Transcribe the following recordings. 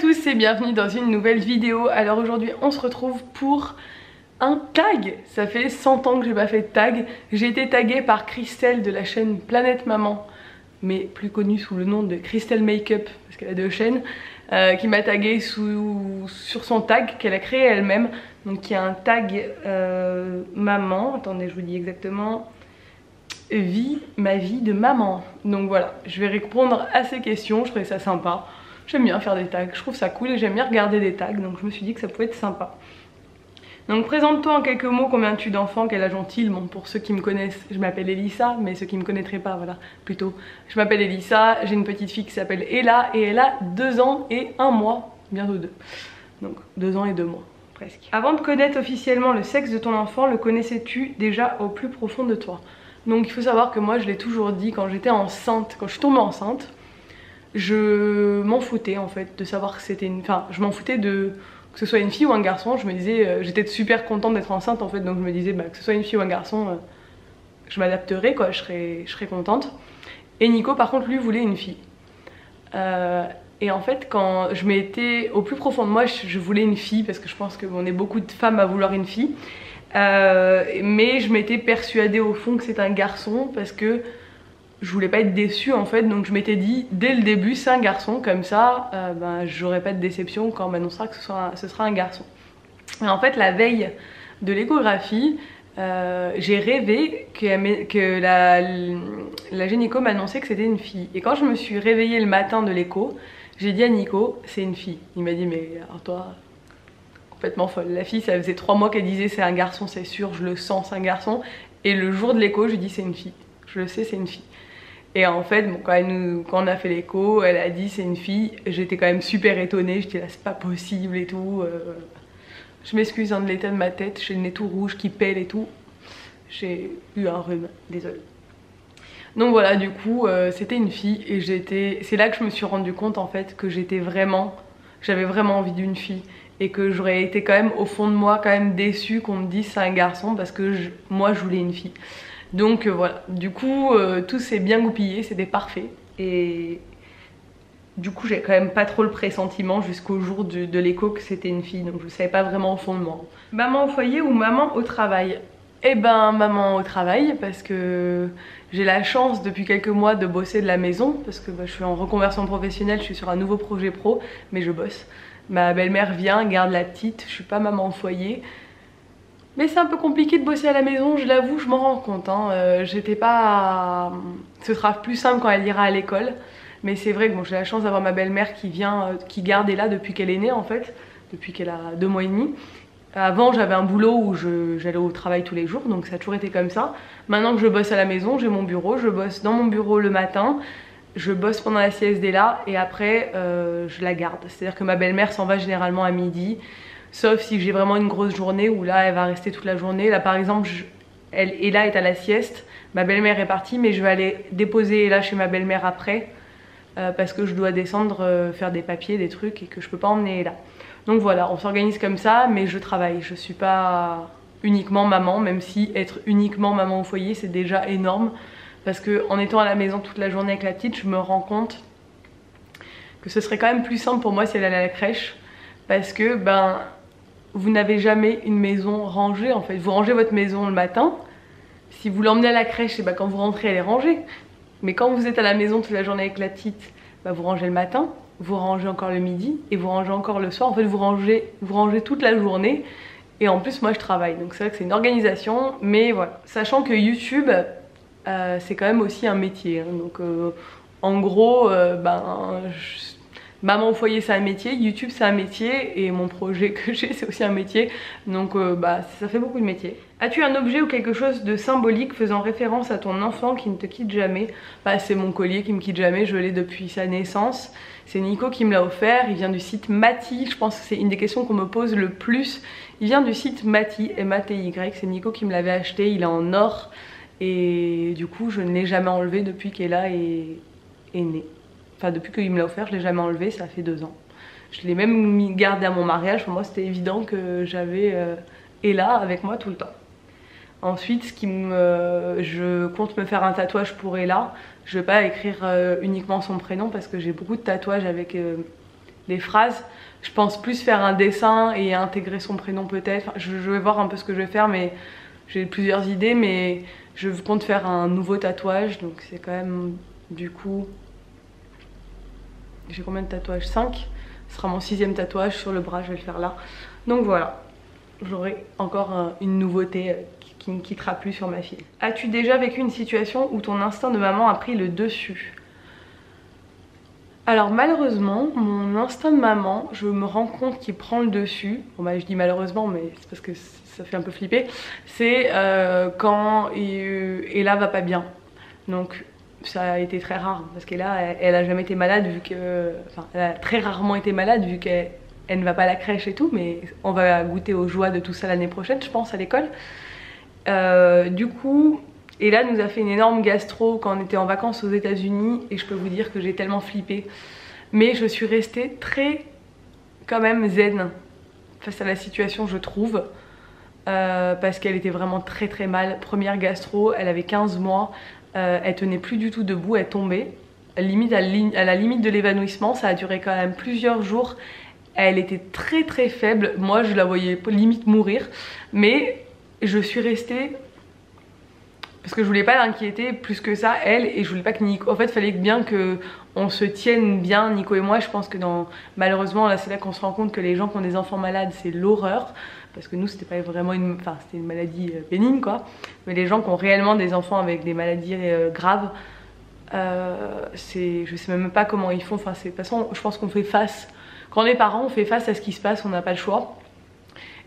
tous et bienvenue dans une nouvelle vidéo. Alors aujourd'hui on se retrouve pour un tag. Ça fait 100 ans que j'ai pas fait de tag. J'ai été taguée par Christelle de la chaîne Planète Maman, mais plus connue sous le nom de Christelle Makeup parce qu'elle a deux chaînes, qui m'a taguée sur son tag qu'elle a créé elle-même. Donc il y a un tag maman, attendez je vous dis exactement, ma vie de maman. Donc voilà, je vais répondre à ces questions, je trouvais ça sympa. J'aime bien faire des tags, je trouve ça cool et j'aime bien regarder des tags, donc je me suis dit que ça pouvait être sympa. Donc présente-toi en quelques mots, combien as-tu d'enfants, quel âge ont-ils? Bon, pour ceux qui me connaissent, je m'appelle Elissa, mais ceux qui me connaîtraient pas, voilà, plutôt. Je m'appelle Elissa, j'ai une petite fille qui s'appelle Ella et elle a 2 ans et 1 mois, bientôt 2. Donc 2 ans et 2 mois, presque. Avant de connaître officiellement le sexe de ton enfant, le connaissais-tu déjà au plus profond de toi? Donc il faut savoir que moi je l'ai toujours dit, quand j'étais enceinte, quand je suis tombée enceinte, je m'en foutais en fait de savoir que c'était une... Enfin je m'en foutais de que ce soit une fille ou un garçon. Je me disais, j'étais super contente d'être enceinte en fait, donc je me disais bah, que ce soit une fille ou un garçon, je m'adapterai quoi, je serais contente. Et Nico par contre lui voulait une fille. Et en fait quand je m'étais au plus profond de moi, je voulais une fille parce que je pense qu'on est beaucoup de femmes à vouloir une fille. Mais je m'étais persuadée au fond que c'est un garçon parce que je voulais pas être déçue en fait, donc je m'étais dit dès le début c'est un garçon, comme ça ben, j'aurai pas de déception quand on m'annoncera que ce sera un garçon. Et en fait la veille de l'échographie, j'ai rêvé que la gynéco m'annonçait que c'était une fille. Et quand je me suis réveillée le matin de l'écho, j'ai dit à Nico c'est une fille. Il m'a dit mais alors toi, complètement folle. La fille, ça faisait 3 mois qu'elle disait c'est un garçon, c'est sûr, je le sens, c'est un garçon. Et le jour de l'écho, je lui dis c'est une fille. Je le sais, c'est une fille. Et en fait, bon, quand on a fait l'écho, elle a dit c'est une fille. J'étais quand même super étonnée. Je dis là c'est pas possible et tout. Je m'excuse hein, de l'état de ma tête. J'ai le nez tout rouge qui pèle et tout. J'ai eu un rhume, désolée. Donc voilà, du coup, c'était une fille et c'est là que je me suis rendu compte en fait que j'avais vraiment envie d'une fille. Et que j'aurais été quand même au fond de moi quand même déçue qu'on me dise c'est un garçon parce que moi je voulais une fille. Donc voilà, du coup tout s'est bien goupillé, c'était parfait. Et du coup j'ai quand même pas trop le pressentiment jusqu'au jour de l'écho que c'était une fille. Donc je savais pas vraiment au fond de moi. Maman au foyer ou maman au travail? Eh ben maman au travail parce que j'ai la chance depuis quelques mois de bosser de la maison. Parce que bah, je suis en reconversion professionnelle, je suis sur un nouveau projet pro, mais je bosse. Ma belle-mère vient, garde la petite, je suis pas maman au foyer. Mais c'est un peu compliqué de bosser à la maison, je l'avoue, je m'en rends compte. Hein. J'étais pas... Ce sera plus simple quand elle ira à l'école. Mais c'est vrai que bon, j'ai la chance d'avoir ma belle-mère qui vient, qui garde Ella depuis qu'elle est née en fait. Depuis qu'elle a 2 mois et demi. Avant j'avais un boulot où j'allais au travail tous les jours, donc ça a toujours été comme ça. Maintenant que je bosse à la maison, j'ai mon bureau, je bosse dans mon bureau le matin. Je bosse pendant la sieste d'Ella et après je la garde. C'est-à-dire que ma belle-mère s'en va généralement à midi. Sauf si j'ai vraiment une grosse journée où là elle va rester toute la journée. Là par exemple, Ella est à la sieste. Ma belle-mère est partie mais je vais aller déposer Ella chez ma belle-mère après. Parce que je dois descendre faire des papiers, des trucs et que je peux pas emmener Ella. Donc voilà, on s'organise comme ça mais je travaille. Je suis pas uniquement maman, même si être uniquement maman au foyer c'est déjà énorme. Parce que en étant à la maison toute la journée avec la petite, je me rends compte que ce serait quand même plus simple pour moi si elle allait à la crèche. Parce que ben, vous n'avez jamais une maison rangée en fait. Vous rangez votre maison le matin. Si vous l'emmenez à la crèche, et ben, quand vous rentrez elle est rangée. Mais quand vous êtes à la maison toute la journée avec la petite, ben, vous rangez le matin, vous rangez encore le midi et vous rangez encore le soir. En fait vous rangez toute la journée. Et en plus moi je travaille. Donc c'est vrai que c'est une organisation. Mais voilà. Sachant que YouTube... c'est quand même aussi un métier. Hein. Donc en gros, maman au foyer c'est un métier, YouTube c'est un métier et mon projet que j'ai c'est aussi un métier. Donc bah, ça fait beaucoup de métiers. As-tu un objet ou quelque chose de symbolique faisant référence à ton enfant qui ne te quitte jamais? Bah, c'est mon collier qui me quitte jamais, je l'ai depuis sa naissance. C'est Nico qui me l'a offert, il vient du site Mati, je pense que c'est une des questions qu'on me pose le plus. Il vient du site Mati, M-A-T-Y, c'est Nico qui me l'avait acheté, il est en or. Et du coup je ne l'ai jamais enlevé depuis qu'Ella est née. Enfin depuis qu'il me l'a offert je l'ai jamais enlevé, ça fait 2 ans. Je l'ai même gardé à mon mariage, pour moi c'était évident que j'avais Ella avec moi tout le temps. Ensuite je compte me faire un tatouage pour Ella. Je vais pas écrire uniquement son prénom parce que j'ai beaucoup de tatouages avec des phrases. Je pense plus faire un dessin et intégrer son prénom peut-être. Enfin, je vais voir un peu ce que je vais faire, mais j'ai plusieurs idées, mais je compte faire un nouveau tatouage, donc c'est quand même du coup... J'ai combien de tatouages? 5. Ce sera mon 6e tatouage sur le bras, je vais le faire là. Donc voilà, j'aurai encore une nouveauté qui ne quittera plus sur ma fille. As-tu déjà vécu une situation où ton instinct de maman a pris le dessus? Alors malheureusement, mon instinct de maman, je me rends compte qu'il prend le dessus. Bon bah je dis malheureusement, mais c'est parce que ça fait un peu flipper. C'est quand Ella va pas bien. Donc ça a été très rare parce qu'Ella, elle a jamais été malade vu que... Enfin, elle a très rarement été malade vu qu'elle ne va pas à la crèche et tout, mais on va goûter aux joies de tout ça l'année prochaine, je pense, à l'école. Du coup... Et là, nous a fait une énorme gastro quand on était en vacances aux États-Unis et je peux vous dire que j'ai tellement flippé. Mais je suis restée très, quand même, zen face à la situation, je trouve. Parce qu'elle était vraiment très très mal. Première gastro, elle avait 15 mois, elle tenait plus du tout debout, elle tombait. Limite à la limite de l'évanouissement, ça a duré quand même plusieurs jours. Elle était très très faible, moi je la voyais limite mourir. Mais je suis restée... Parce que je voulais pas l'inquiéter plus que ça, elle, et je voulais pas que Nico... En fait, il fallait bien qu'on se tienne bien, Nico et moi. Je pense que malheureusement, là, c'est là qu'on se rend compte que les gens qui ont des enfants malades, c'est l'horreur. Parce que nous, c'était pas vraiment une... Enfin, c'était une maladie bénigne, quoi. Mais les gens qui ont réellement des enfants avec des maladies graves, je sais même pas comment ils font. Enfin, de toute façon, je pense qu'on fait face... Quand on est parents, on fait face à ce qui se passe, on n'a pas le choix.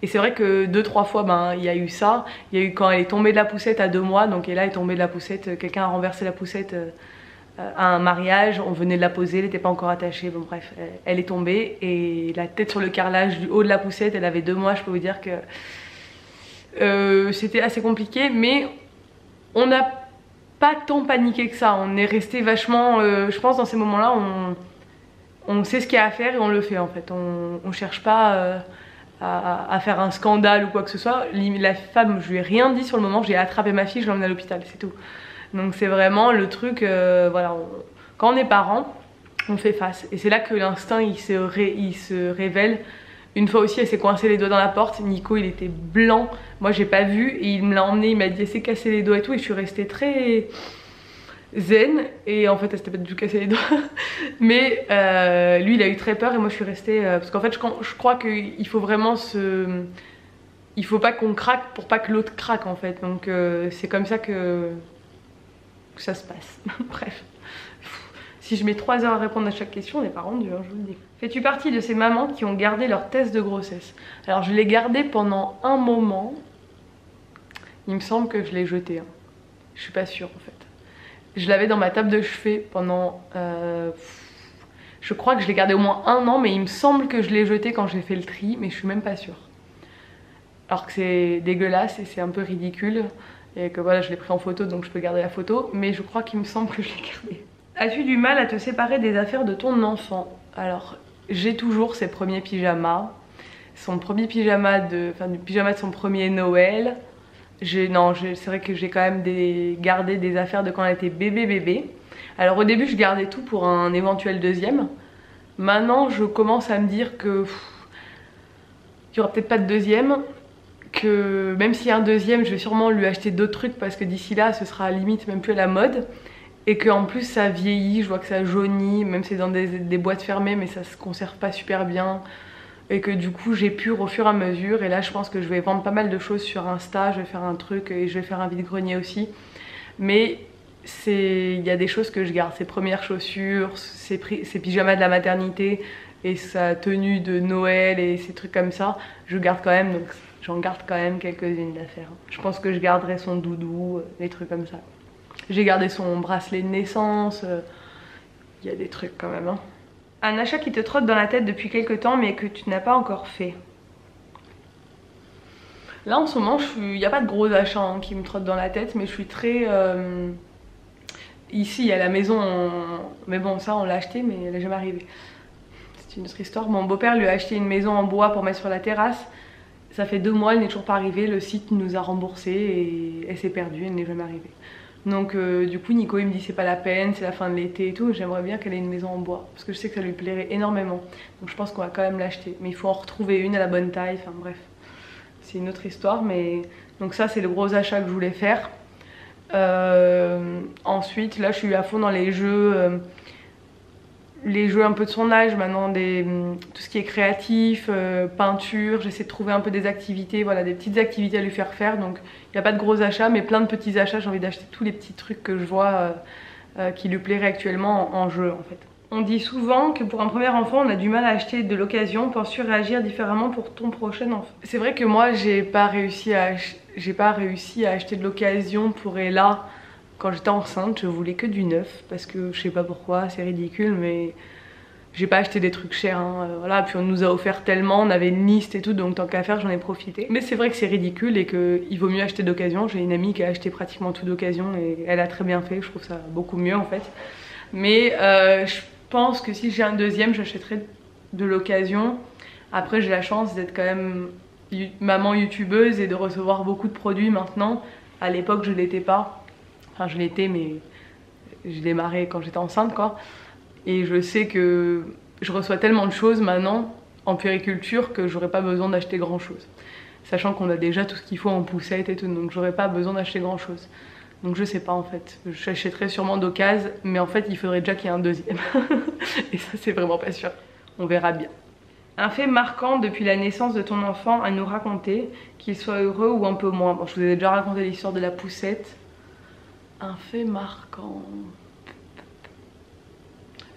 Et c'est vrai que 2-3 fois, ben, il y a eu ça. Il y a eu quand elle est tombée de la poussette à 2 mois. Donc Ella est tombée de la poussette. Quelqu'un a renversé la poussette à un mariage. On venait de la poser, elle n'était pas encore attachée. Bon bref, elle est tombée. Et la tête sur le carrelage du haut de la poussette, elle avait 2 mois. Je peux vous dire que c'était assez compliqué. Mais on n'a pas tant paniqué que ça. On est resté vachement... je pense dans ces moments-là, on sait ce qu'il y a à faire et on le fait en fait. On cherche pas... à faire un scandale ou quoi que ce soit. La femme, je lui ai rien dit sur le moment, j'ai attrapé ma fille, je l'ai emmenée à l'hôpital, c'est tout. Donc c'est vraiment le truc, voilà, quand on est parent, on fait face. Et c'est là que l'instinct il se révèle. Une fois aussi, elle s'est coincée les doigts dans la porte, Nico il était blanc, moi j'ai pas vu, et il me l'a emmené, il m'a dit elle s'est cassé les doigts et tout, et je suis restée très... zen, et en fait elle s'était pas du tout cassé les doigts. Mais lui il a eu très peur et moi je suis restée parce qu'en fait je crois qu'il faut vraiment il faut pas qu'on craque pour pas que l'autre craque en fait. Donc c'est comme ça que ça se passe. Bref, si je mets 3 heures à répondre à chaque question, on n'est pas rendu, hein, je vous le dis. Fais-tu partie de ces mamans qui ont gardé leur test de grossesse? Alors je l'ai gardé pendant un moment. Il me semble que je l'ai jeté, hein. Je suis pas sûre en fait. Je l'avais dans ma table de chevet pendant... je crois que je l'ai gardé au moins 1 an, mais il me semble que je l'ai jeté quand j'ai fait le tri, mais je suis même pas sûre. Alors que c'est dégueulasse et c'est un peu ridicule, et que voilà, je l'ai pris en photo, donc je peux garder la photo, mais je crois qu'il me semble que je l'ai gardé. As-tu du mal à te séparer des affaires de ton enfant? Alors, j'ai toujours ses premiers pyjamas, son premier pyjama du pyjama de son premier Noël. Non, c'est vrai que j'ai quand même gardé des affaires de quand elle était bébé. Alors au début je gardais tout pour un éventuel deuxième. Maintenant je commence à me dire que il n'y aura peut-être pas de deuxième. Que même s'il y a un deuxième, je vais sûrement lui acheter d'autres trucs parce que d'ici là ce sera limite même plus à la mode. Et qu'en plus ça vieillit, je vois que ça jaunit, même si c'est dans des boîtes fermées, mais ça se conserve pas super bien. Et que du coup j'épure au fur et à mesure. Et là je pense que je vais vendre pas mal de choses sur Insta. Je vais faire un truc et je vais faire un vide-grenier aussi. Mais il y a des choses que je garde. Ses premières chaussures, ses pyjamas de la maternité et sa tenue de Noël et ces trucs comme ça, je garde quand même. Donc j'en garde quand même quelques-unes d'affaires. Je pense que je garderai son doudou, des trucs comme ça. J'ai gardé son bracelet de naissance. Il y a des trucs quand même, hein. Un achat qui te trotte dans la tête depuis quelques temps mais que tu n'as pas encore fait. Là en ce moment, il n'y a pas de gros achats hein, qui me trottent dans la tête, mais je suis très... Ici à la maison, mais bon ça on l'a acheté mais elle n'est jamais arrivée. C'est une autre histoire. Mon beau-père lui a acheté une maison en bois pour mettre sur la terrasse. Ça fait 2 mois, elle n'est toujours pas arrivée. Le site nous a remboursé et elle s'est perdue, elle n'est jamais arrivée. Donc du coup Nico il me dit c'est pas la peine, c'est la fin de l'été et tout, j'aimerais bien qu'elle ait une maison en bois parce que je sais que ça lui plairait énormément. Donc je pense qu'on va quand même l'acheter, mais il faut en retrouver une à la bonne taille, enfin bref, c'est une autre histoire. Mais donc ça c'est le gros achat que je voulais faire. Ensuite là je suis à fond dans les jeux un peu de son âge maintenant, tout ce qui est créatif, peinture. J'essaie de trouver un peu des activités, voilà, des petites activités à lui faire faire. Donc il n'y a pas de gros achats mais plein de petits achats. J'ai envie d'acheter tous les petits trucs que je vois qui lui plairaient actuellement en jeu en fait. On dit souvent que pour un premier enfant on a du mal à acheter de l'occasion. Penses-tu réagir différemment pour ton prochain enfant? C'est vrai que moi j'ai pas réussi à acheter de l'occasion pour Ella. Quand j'étais enceinte, je voulais que du neuf parce que je sais pas pourquoi, c'est ridicule, mais j'ai pas acheté des trucs chers. Hein. Voilà, puis on nous a offert tellement, on avait une liste et tout, donc tant qu'à faire, j'en ai profité. Mais c'est vrai que c'est ridicule et qu'il vaut mieux acheter d'occasion. J'ai une amie qui a acheté pratiquement tout d'occasion et elle a très bien fait. Je trouve ça beaucoup mieux en fait. Mais je pense que si j'ai un deuxième, j'achèterai de l'occasion. Après, j'ai la chance d'être quand même maman youtubeuse et de recevoir beaucoup de produits maintenant. À l'époque, je l'étais pas. Enfin je l'étais mais j'ai démarré quand j'étais enceinte quoi. Et je sais que je reçois tellement de choses maintenant en puériculture que j'aurais pas besoin d'acheter grand chose. Sachant qu'on a déjà tout ce qu'il faut en poussette et tout, donc j'aurais pas besoin d'acheter grand chose. Donc je sais pas en fait, j'achèterais sûrement d'occasion, mais en fait il faudrait déjà qu'il y ait un deuxième. Et ça c'est vraiment pas sûr, on verra bien. Un fait marquant depuis la naissance de ton enfant à nous raconter, qu'il soit heureux ou un peu moins. Bon, je vous ai déjà raconté l'histoire de la poussette. Un fait marquant.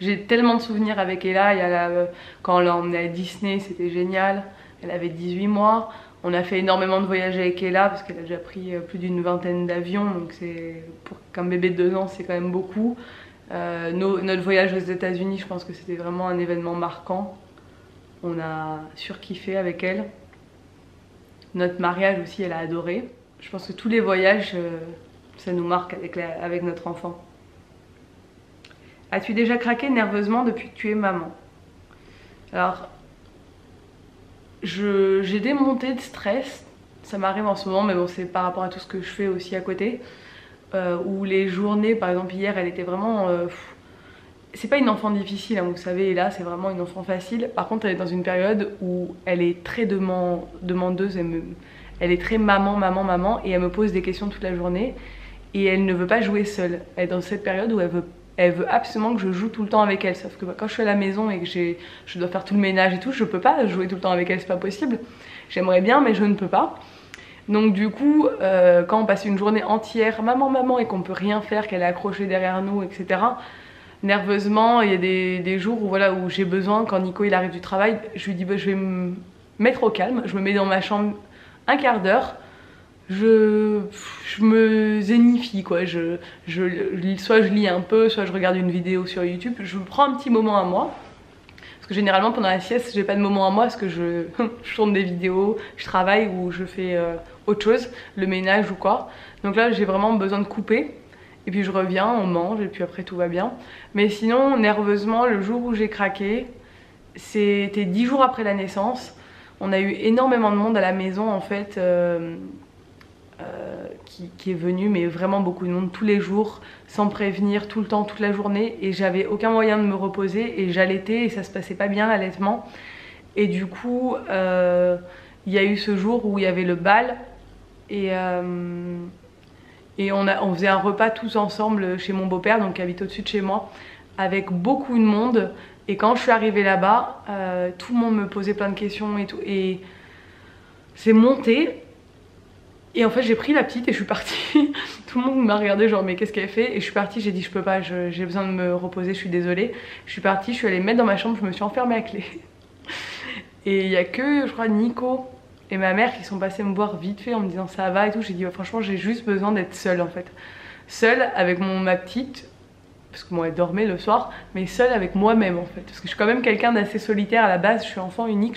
J'ai tellement de souvenirs avec Ella. Quand on l'a emmenée à Disney, c'était génial. Elle avait 18 mois. On a fait énormément de voyages avec Ella parce qu'elle a déjà pris plus d'une vingtaine d'avions. Donc pour qu'un bébé de 2 ans, c'est quand même beaucoup. Notre voyage aux États-Unis, je pense que c'était vraiment un événement marquant. On a surkiffé avec elle. Notre mariage aussi, elle a adoré. Je pense que tous les voyages... ça nous marque avec notre enfant. As-tu déjà craqué nerveusement depuis que tu es maman? Alors, j'ai des montées de stress. Ça m'arrive en ce moment, mais bon, c'est par rapport à tout ce que je fais aussi à côté. Où les journées, par exemple hier, elle était vraiment... c'est pas une enfant difficile, hein, vous savez, et là c'est vraiment une enfant facile. Par contre, elle est dans une période où elle est très demandeuse. Elle est très maman, et elle me pose des questions toute la journée. Et elle ne veut pas jouer seule. Elle est dans cette période où elle veut absolument que je joue tout le temps avec elle. Sauf que quand je suis à la maison et que je dois faire tout le ménage et tout, je peux pas jouer tout le temps avec elle, c'est pas possible. J'aimerais bien mais je ne peux pas. Donc du coup, quand on passe une journée entière maman et qu'on peut rien faire, qu'elle est accrochée derrière nous, etc. Nerveusement, il y a des jours où, voilà, où j'ai besoin, quand Nico il arrive du travail, je lui dis bah, je vais me mettre au calme, je me mets dans ma chambre un quart d'heure. Je me zénifie quoi, soit je lis un peu, soit je regarde une vidéo sur YouTube, je prends un petit moment à moi. Parce que généralement pendant la sieste j'ai pas de moment à moi parce que je tourne des vidéos, je travaille ou je fais autre chose, le ménage ou quoi. Donc là j'ai vraiment besoin de couper. Et puis je reviens, on mange et puis après tout va bien. Mais sinon nerveusement le jour où j'ai craqué, c'était 10 jours après la naissance. On a eu énormément de monde à la maison en fait. Qui est venu, mais vraiment beaucoup de monde tous les jours, sans prévenir, tout le temps, toute la journée, et j'avais aucun moyen de me reposer et j'allaitais et ça se passait pas bien l'allaitement. Et du coup il y a eu ce jour où il y avait le bal et on faisait un repas tous ensemble chez mon beau-père, donc qui habite au-dessus de chez moi, avec beaucoup de monde. Et quand je suis arrivée là-bas, tout le monde me posait plein de questions et tout, et c'est monté. Et en fait j'ai pris la petite et je suis partie. Tout le monde m'a regardé genre mais qu'est-ce qu'elle fait? Et je suis partie, j'ai dit je peux pas, j'ai besoin de me reposer, je suis désolée. Je suis partie, je suis allée me mettre dans ma chambre, je me suis enfermée à clé. Et il y a que je crois Nico et ma mère qui sont passés me voir vite fait en me disant ça va et tout. J'ai dit franchement j'ai juste besoin d'être seule en fait. Seule avec ma petite, parce que moi elle dormait le soir, mais seule avec moi-même en fait, parce que je suis quand même quelqu'un d'assez solitaire à la base, je suis enfant unique,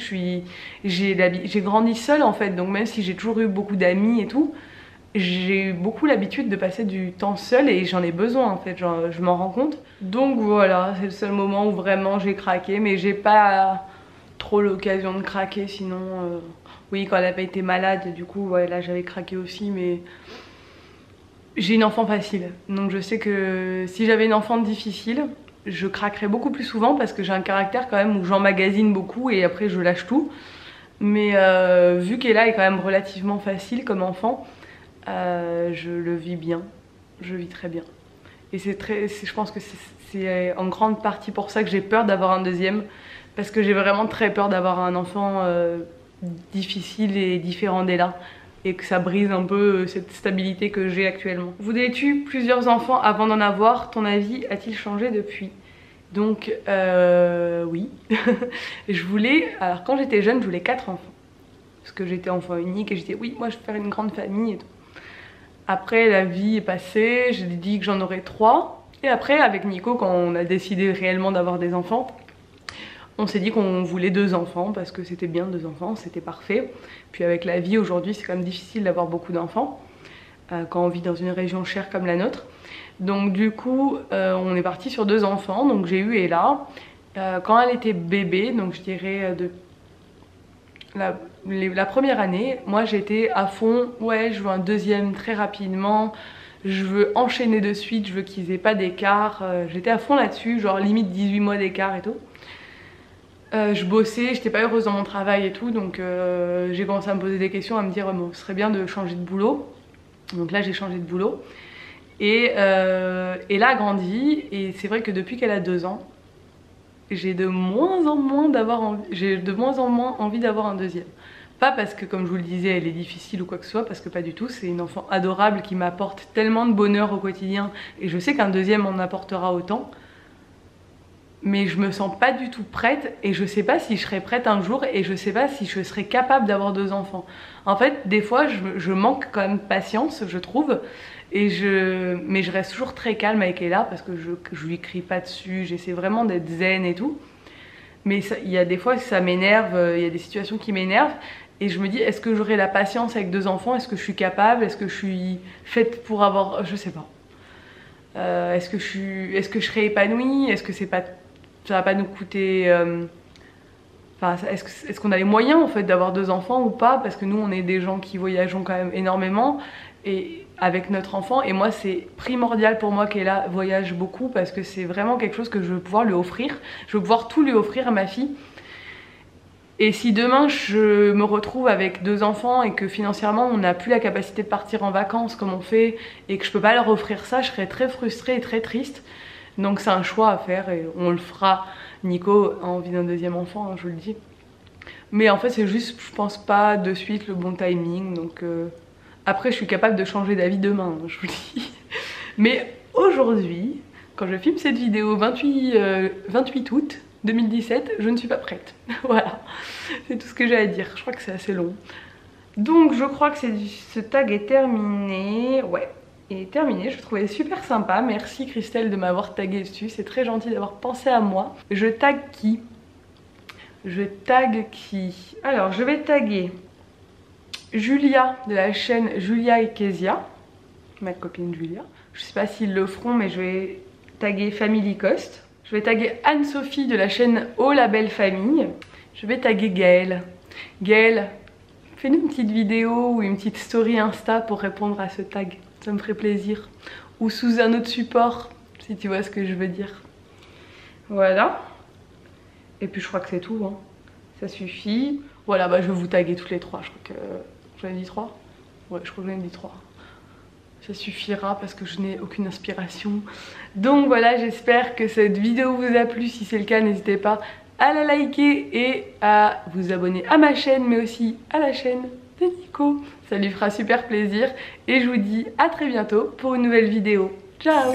j'ai grandi seule en fait, donc même si j'ai toujours eu beaucoup d'amis et tout, j'ai eu beaucoup l'habitude de passer du temps seule et j'en ai besoin en fait, genre, je m'en rends compte. Donc voilà, c'est le seul moment où vraiment j'ai craqué, mais j'ai pas trop l'occasion de craquer sinon. Oui, quand elle avait été malade, du coup ouais, là j'avais craqué aussi, mais j'ai une enfant facile, donc je sais que si j'avais une enfant difficile, je craquerais beaucoup plus souvent parce que j'ai un caractère quand même où j'emmagasine beaucoup et après je lâche tout. Mais vu qu'Ella est quand même relativement facile comme enfant, je le vis bien, je vis très bien. Et je pense que c'est en grande partie pour ça que j'ai peur d'avoir un deuxième, parce que j'ai vraiment très peur d'avoir un enfant difficile et différent d'Ella, et que ça brise un peu cette stabilité que j'ai actuellement. Voudrais-tu plusieurs enfants avant d'en avoir? Ton avis a-t-il changé depuis? Donc oui, alors quand j'étais jeune, je voulais 4 enfants. Parce que j'étais enfant unique et j'étais oui, moi je veux faire une grande famille et tout. Après la vie est passée, j'ai dit que j'en aurais 3. Et après avec Nico, quand on a décidé réellement d'avoir des enfants, on s'est dit qu'on voulait 2 enfants parce que c'était bien 2 enfants, c'était parfait. Puis avec la vie aujourd'hui, c'est quand même difficile d'avoir beaucoup d'enfants quand on vit dans une région chère comme la nôtre. Donc du coup, on est parti sur 2 enfants. Donc j'ai eu Ella quand elle était bébé, donc je dirais de la première année. Moi j'étais à fond, ouais je veux un deuxième très rapidement, je veux enchaîner de suite, je veux qu'ils aient pas d'écart. J'étais à fond là-dessus, genre limite 18 mois d'écart et tout. Je bossais, j'étais pas heureuse dans mon travail et tout, donc j'ai commencé à me poser des questions, à me dire bon, ce serait bien de changer de boulot. Donc là j'ai changé de boulot. Et Ella a grandi, et c'est vrai que depuis qu'elle a 2 ans, j'ai de moins en moins envie d'avoir un deuxième. Pas parce que, comme je vous le disais, elle est difficile ou quoi que ce soit, parce que pas du tout, c'est une enfant adorable qui m'apporte tellement de bonheur au quotidien, et je sais qu'un deuxième en apportera autant. Mais je me sens pas du tout prête, et je sais pas si je serai prête un jour, et je sais pas si je serai capable d'avoir 2 enfants. En fait, des fois, je manque quand même patience, je trouve, mais je reste toujours très calme avec Ella parce que je lui crie pas dessus, j'essaie vraiment d'être zen et tout. Mais il y a des fois ça m'énerve, il y a des situations qui m'énervent, et je me dis, est-ce que j'aurai la patience avec 2 enfants? Est-ce que je suis capable? Est-ce que je suis faite pour avoir... Je sais pas. Est-ce que je serai épanouie? Est-ce que ça va pas nous coûter... Enfin, est-ce qu'on a les moyens en fait d'avoir 2 enfants ou pas? Parce que nous on est des gens qui voyageons quand même énormément et avec notre enfant, et moi c'est primordial pour moi qu'elle voyage beaucoup parce que c'est vraiment quelque chose que je veux pouvoir lui offrir. Je veux pouvoir tout lui offrir à ma fille. Et si demain je me retrouve avec 2 enfants et que financièrement on n'a plus la capacité de partir en vacances comme on fait et que je peux pas leur offrir ça, je serais très frustrée et très triste. Donc c'est un choix à faire et on le fera. Nico a envie d'un deuxième enfant, hein, je vous le dis. Mais en fait c'est juste, je pense pas de suite le bon timing. Donc après je suis capable de changer d'avis demain, hein, je vous le dis. Mais aujourd'hui, quand je filme cette vidéo 28 août 2017, je ne suis pas prête. Voilà, c'est tout ce que j'ai à dire. Je crois que c'est assez long. Donc je crois que ce tag est terminé. Ouais, il est terminé. Je le trouvais super sympa. Merci Christelle de m'avoir tagué dessus. C'est très gentil d'avoir pensé à moi. Je tag qui? Je tag qui? Alors je vais taguer Julia de la chaîne Julia et Kezia, ma copine Julia. Je sais pas s'ils le feront, mais je vais taguer Family Cost. Je vais taguer Anne-Sophie de la chaîne Oh la belle famille. Je vais taguer Gaëlle. Gaëlle, fais-nous une petite vidéo ou une petite story Insta pour répondre à ce tag. Ça me ferait plaisir. Ou sous un autre support, si tu vois ce que je veux dire. Voilà. Et puis je crois que c'est tout, hein. Ça suffit. Voilà, bah je vais vous taguer toutes les 3. Je crois que... J'en ai dit 3? Ouais, je crois que j'en ai dit 3. Ça suffira parce que je n'ai aucune inspiration. Donc voilà, j'espère que cette vidéo vous a plu. Si c'est le cas, n'hésitez pas à la liker et à vous abonner à ma chaîne, mais aussi à la chaîne de Nico. Ça lui fera super plaisir. Et je vous dis à très bientôt pour une nouvelle vidéo. Ciao!